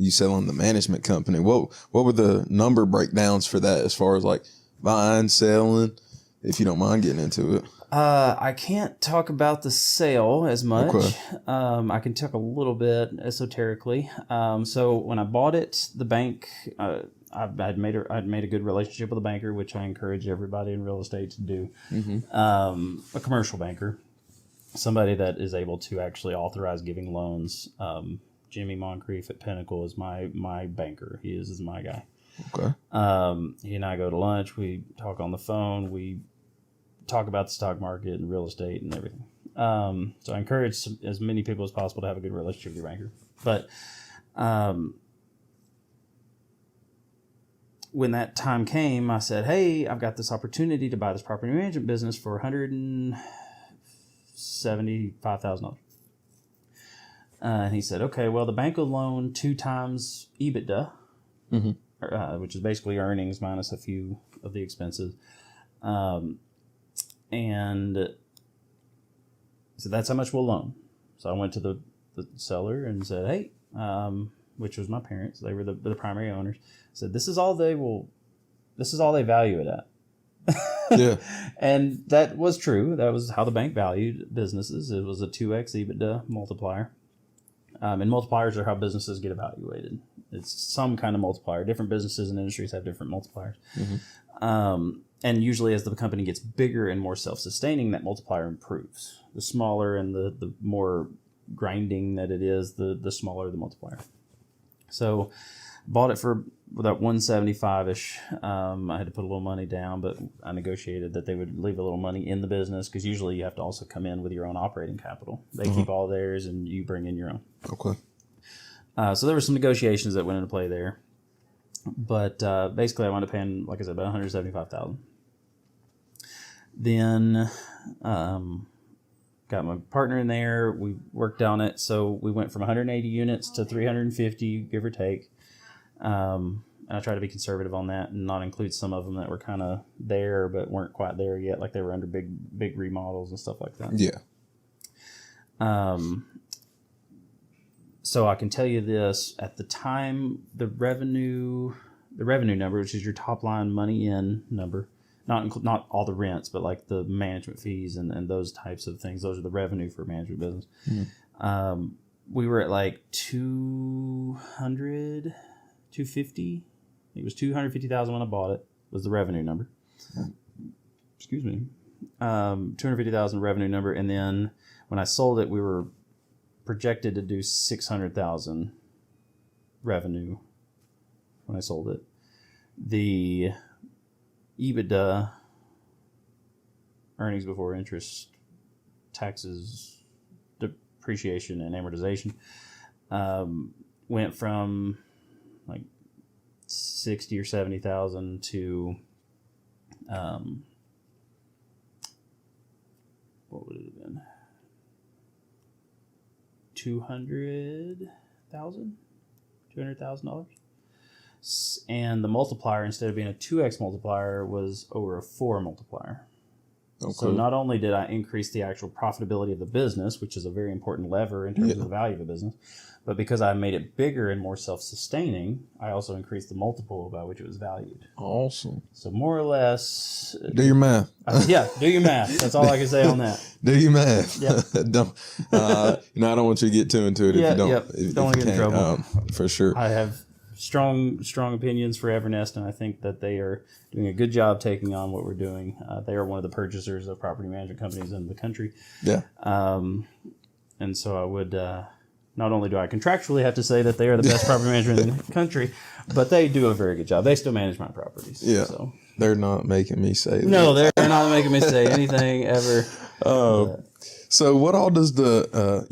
you selling the management company. What were the number breakdowns for that as far as like buying, selling, if you don't mind getting into it? I can't talk about the sale as much. Okay. I can talk a little bit esoterically. So when I bought it, the bank, I'd made a good relationship with a banker, which I encourage everybody in real estate to do. A commercial banker, somebody that is able to actually authorize giving loans. Jimmy Moncrief at Pinnacle is my banker. He is my guy. Okay. He and I go to lunch. We talk on the phone. We talk about the stock market and real estate and everything. So I encourage as many people as possible to have a good relationship with your banker. But when that time came, I said, hey, I've got this opportunity to buy this property management business for $175,000. And he said, okay, well, the bank will loan 2 times EBITDA, which is basically earnings minus a few of the expenses. And so that's how much we'll loan. So I went to the seller and said, hey, which was my parents. They were the primary owners. Said, this is all they value it at. Yeah. And that was true. That was how the bank valued businesses. It was a 2x EBITDA multiplier. And multipliers are how businesses get evaluated. It's some kind of multiplier. Different businesses and industries have different multipliers. And usually as the company gets bigger and more self-sustaining, that multiplier improves. The smaller and the more grinding that it is, the smaller the multiplier. So bought it for about 175-ish. I had to put a little money down, but I negotiated that they would leave a little money in the business because usually you have to also come in with your own operating capital. They keep all theirs and you bring in your own. Okay. So there were some negotiations that went into play there. But basically I wound up paying, like I said, about $175,000. Then got my partner in there. We worked on it. So we went from 180 units to 350, give or take. And I try to be conservative on that and not include some of them that were kind of there but weren't quite there yet, like they were under big remodels and stuff like that. Yeah. So I can tell you this, at the time, the revenue number, which is your top line money in number, not all the rents, but like the management fees and those types of things. Those are the revenue for a management business. We were at like 250. It was 250,000 when I bought it. Was the revenue number. Excuse me. 250,000 revenue number, and then when I sold it, we were projected to do 600,000 revenue when I sold it. The EBITDA, earnings before interest, taxes, depreciation, and amortization, went from like 60 or 70,000 to what would it have been? $200,000. And the multiplier, instead of being a 2x multiplier, was over a 4 multiplier. Okay. So not only did I increase the actual profitability of the business, which is a very important lever in terms of the value of the business, but because I made it bigger and more self-sustaining, I also increased the multiple by which it was valued. Awesome. So more or less... Do your math. Do your math. That's all I can say on that. Do your math. Yep. I don't want you to get too into it if you don't. Yep. Don't want to get in trouble. For sure. I have strong opinions for Evernest, and I think that they are doing a good job taking on what we're doing. They are one of the purchasers of property management companies in the country. Yeah. And so I would, not only do I contractually have to say that they are the best property management in the country, but they do a very good job. They still manage my properties. Yeah. So. They're not making me say that. No, they're not making me say anything ever. So what all does the,